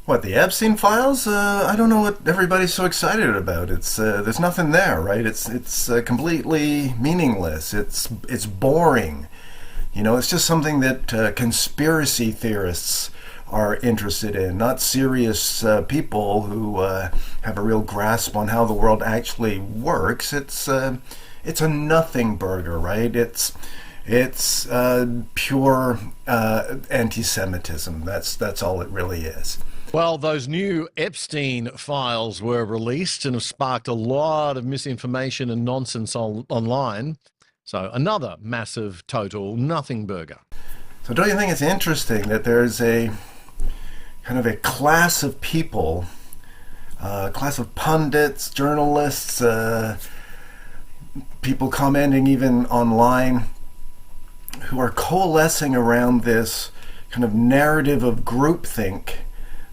What, the Epstein Files? I don't know what everybody's so excited about. It's there's nothing there, right? It's completely meaningless. It's boring. It's just something that conspiracy theorists are interested in, not serious people who have a real grasp on how the world actually works. It's a nothing burger, right? It's pure anti-Semitism. That's all it really is. Well, those new Epstein files were released and have sparked a lot of misinformation and nonsense online. So, another massive, total nothing burger. So don't you think it's interesting that there's a kind of a class of people, class of pundits, journalists, people commenting even online, who are coalescing around this kind of narrative of groupthink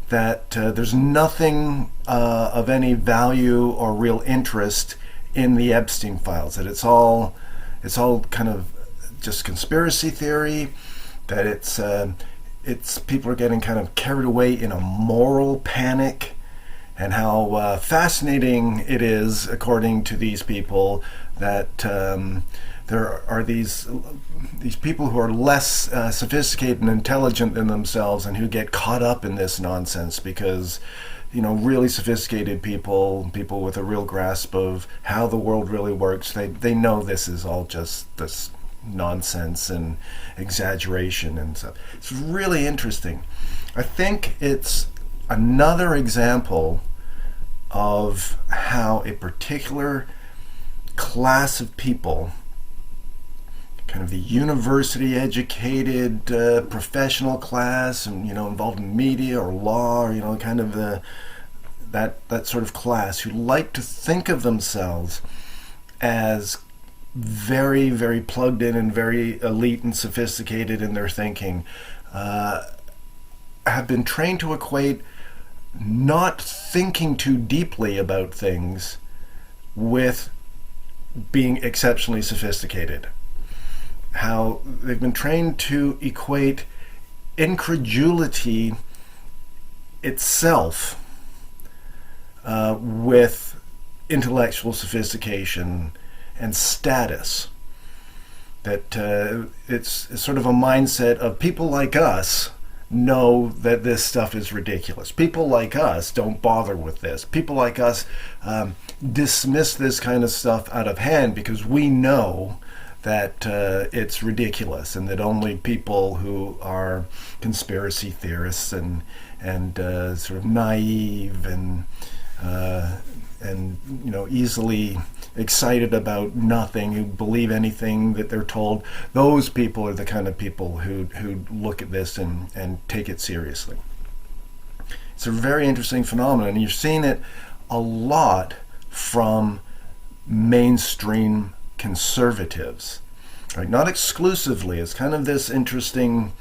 that there's nothing of any value or real interest in the Epstein files, that it's all kind of just conspiracy theory, that it's people are getting kind of carried away in a moral panic, and how fascinating it is, according to these people, that there are these people who are less sophisticated and intelligent than themselves, and who get caught up in this nonsense because really sophisticated people with a real grasp of how the world really works, they know this is all just this nonsense and exaggeration and stuff. It's really interesting. I think it's another example of how a particular class of people, kind of the university educated professional class, and involved in media or law, or kind of that sort of class, who like to think of themselves as very, very plugged in and very elite and sophisticated in their thinking, have been trained to equate not thinking too deeply about things with being exceptionally sophisticated. How they've been trained to equate incredulity itself with intellectual sophistication and status. That it's sort of a mindset of people like us know that this stuff is ridiculous. People like us don't bother with this. People like us dismiss this kind of stuff out of hand because we know that it's ridiculous, and that only people who are conspiracy theorists and sort of naive and easily excited about nothing, who believe anything that they're told, those people are the kind of people who look at this and take it seriously. It's a very interesting phenomenon, and you're seeing it a lot from mainstream conservatives, right? Not exclusively. It's kind of this interesting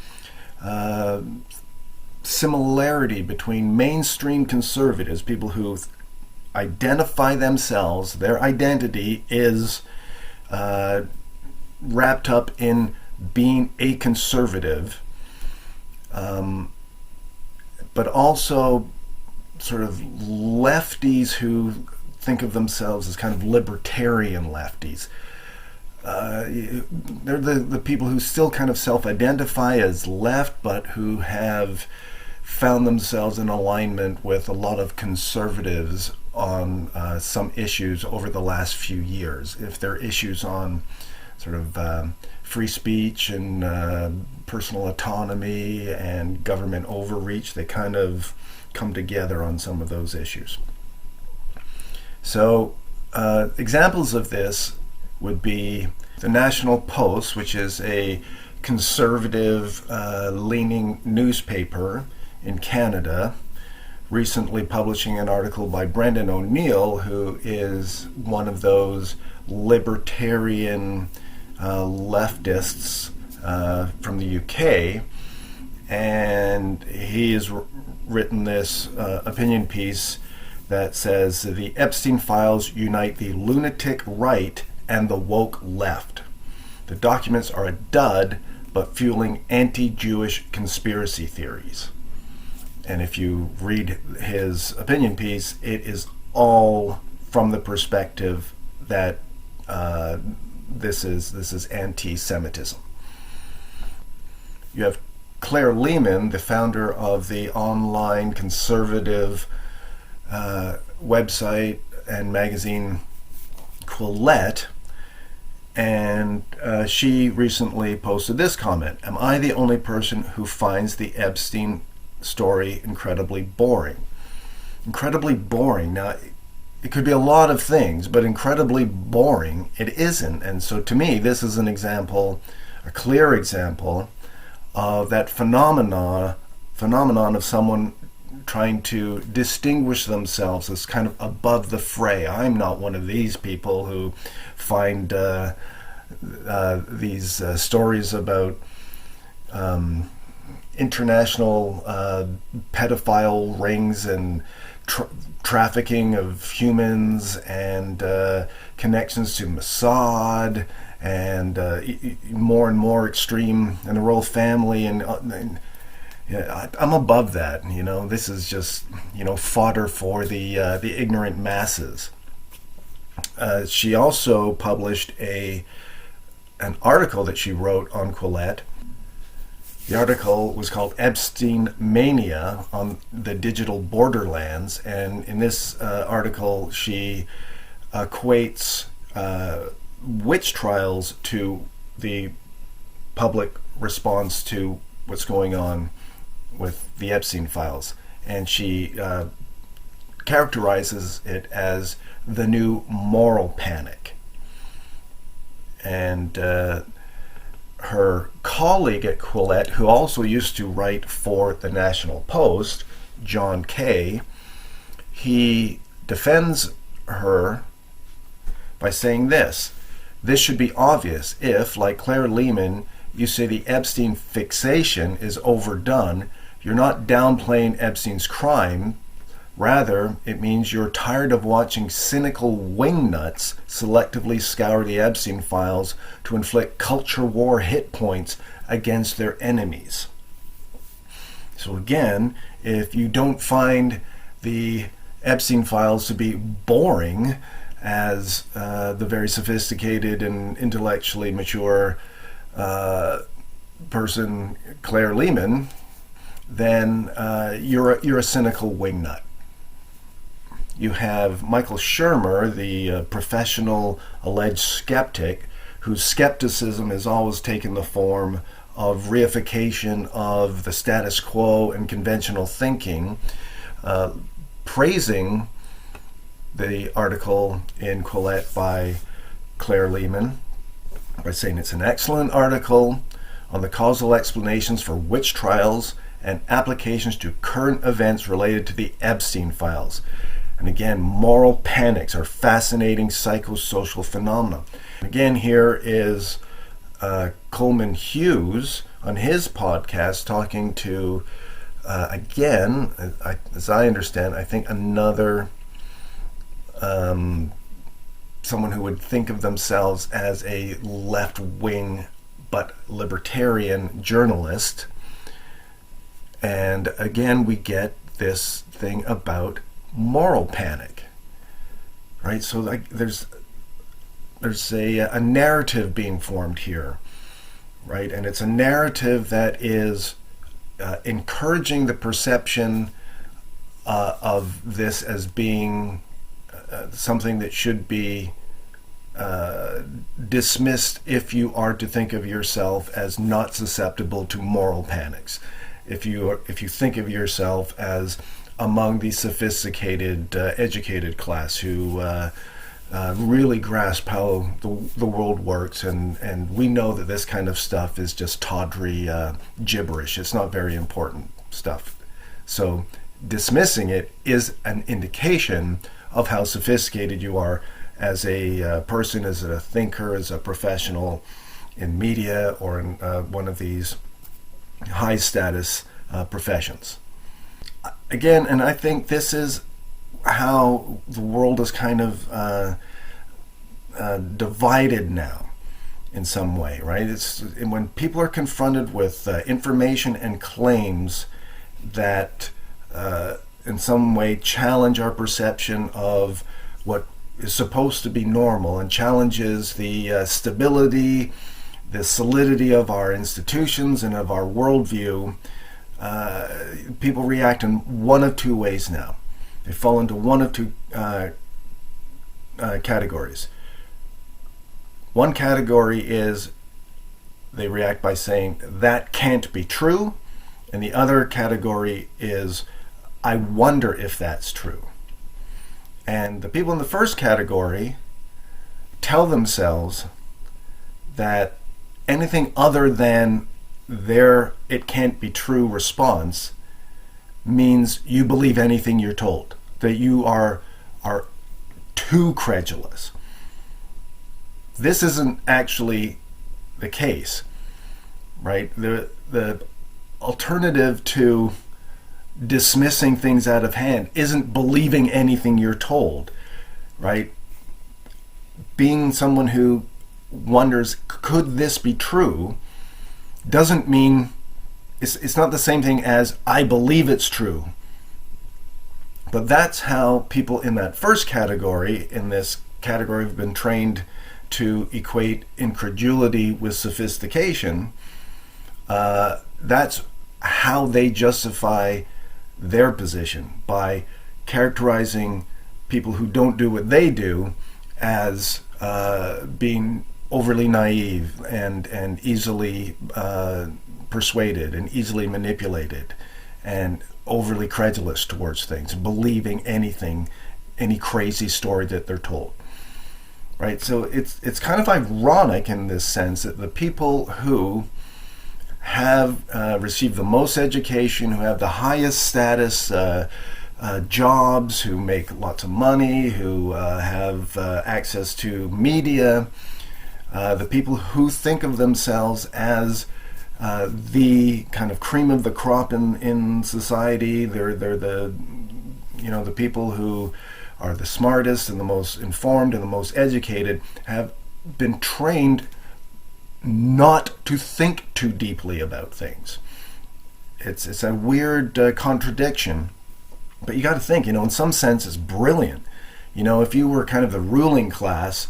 similarity between mainstream conservatives, people who identify themselves, their identity is wrapped up in being a conservative, but also sort of lefties who think of themselves as kind of libertarian lefties. They're the people who still kind of self-identify as left, but who have found themselves in alignment with a lot of conservatives on some issues over the last few years. If they're issues on sort of free speech and personal autonomy and government overreach, they kind of come together on some of those issues. So examples of this would be the National Post, which is a conservative leaning newspaper in Canada, recently publishing an article by Brendan O'Neill, who is one of those libertarian leftists from the UK. And he has written this opinion piece that says the Epstein files unite the lunatic right and the woke left. The documents are a dud, but fueling anti-Jewish conspiracy theories. And if you read his opinion piece, it is all from the perspective that this is anti-Semitism. You have Claire Lehman, the founder of the online conservative website and magazine Quillette, and she recently posted this comment: "Am I the only person who finds the Epstein story incredibly boring?" Incredibly boring. Now, it could be a lot of things, but incredibly boring it isn't. And so to me, this is an example, a clear example of that phenomenon of someone trying to distinguish themselves as kind of above the fray. I'm not one of these people who find these stories about international pedophile rings and trafficking of humans and connections to Mossad and more and more extreme and the royal family and yeah, I'm above that. This is just fodder for the ignorant masses. She also published an article that she wrote on Quillette. The article was called Epstein Mania on the Digital Borderlands, and in this article she equates witch trials to the public response to what's going on with the Epstein Files, and she characterizes it as the new moral panic. And her colleague at Quillette, who also used to write for the National Post, John Kay, he defends her by saying this: "This should be obvious if, like Claire Lehman, you say the Epstein fixation is overdone. You're not downplaying Epstein's crime. Rather, it means you're tired of watching cynical wingnuts selectively scour the Epstein files to inflict culture war hit points against their enemies." So again, if you don't find the Epstein files to be boring, as the very sophisticated and intellectually mature person Claire Lehman, then you're a cynical wingnut. You have Michael Shermer, the professional alleged skeptic, whose skepticism has always taken the form of reification of the status quo and conventional thinking, praising the article in Quillette by Claire Lehman by saying it's an excellent article on the causal explanations for witch trials and applications to current events related to the Epstein files. And again, moral panics are fascinating psychosocial phenomena. Again, here is Coleman Hughes on his podcast talking to, again, as I understand, I think another someone who would think of themselves as a left-wing but libertarian journalist. And again, we get this thing about moral panic, right? So there's a narrative being formed here, right? And it's a narrative that is encouraging the perception of this as being something that should be dismissed if you are to think of yourself as not susceptible to moral panics. If you think of yourself as among the sophisticated, educated class who really grasp how the world works, and we know that this kind of stuff is just tawdry gibberish. It's not very important stuff. So dismissing it is an indication of how sophisticated you are as a person, as a thinker, as a professional in media or in one of these high status professions. Again, and I think this is how the world is kind of divided now in some way, right? And when people are confronted with information and claims that in some way challenge our perception of what is supposed to be normal, and challenges the stability, the solidity of our institutions and of our worldview, people react in one of two ways now. They fall into one of two categories. One category is they react by saying, that can't be true. And the other category is, I wonder if that's true. And the people in the first category tell themselves that anything other than their "it can't be true" response means you believe anything you're told, that you are too credulous. This isn't actually the case, right? The alternative to dismissing things out of hand isn't believing anything you're told, right? Being someone who wonders, could this be true, doesn't mean, it's not the same thing as I believe it's true. But that's how people in that first category, in this category, have been trained to equate incredulity with sophistication. That's how they justify their position, by characterizing people who don't do what they do as being overly naive and easily persuaded and easily manipulated and overly credulous towards things, believing anything, any crazy story that they're told. Right? So it's kind of ironic in this sense that the people who have received the most education, who have the highest status jobs, who make lots of money, who have access to media, the people who think of themselves as the kind of cream of the crop in society, they're the people who are the smartest and the most informed and the most educated, have been trained not to think too deeply about things. It's a weird contradiction, but you got to think, in some sense it's brilliant. If you were kind of the ruling class,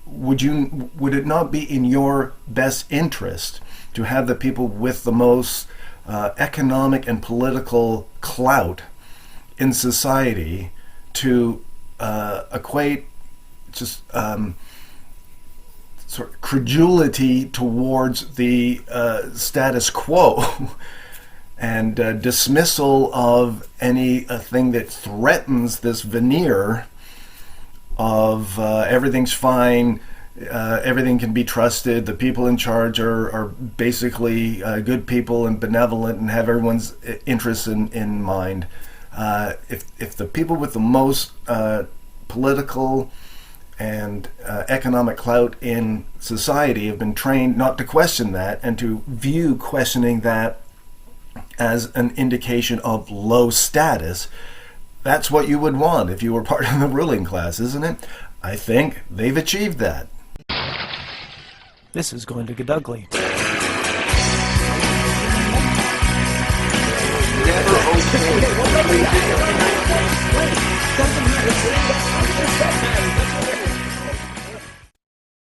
would it not be in your best interest to have the people with the most economic and political clout in society to equate just sort of credulity towards the status quo and dismissal of anything that threatens this veneer of everything's fine, everything can be trusted, the people in charge are basically good people and benevolent and have everyone's interests in mind. If the people with the most political and economic clout in society have been trained not to question that and to view questioning that as an indication of low status, that's what you would want if you were part of the ruling class, isn't it? I think they've achieved that. This is going to get ugly. Never okay.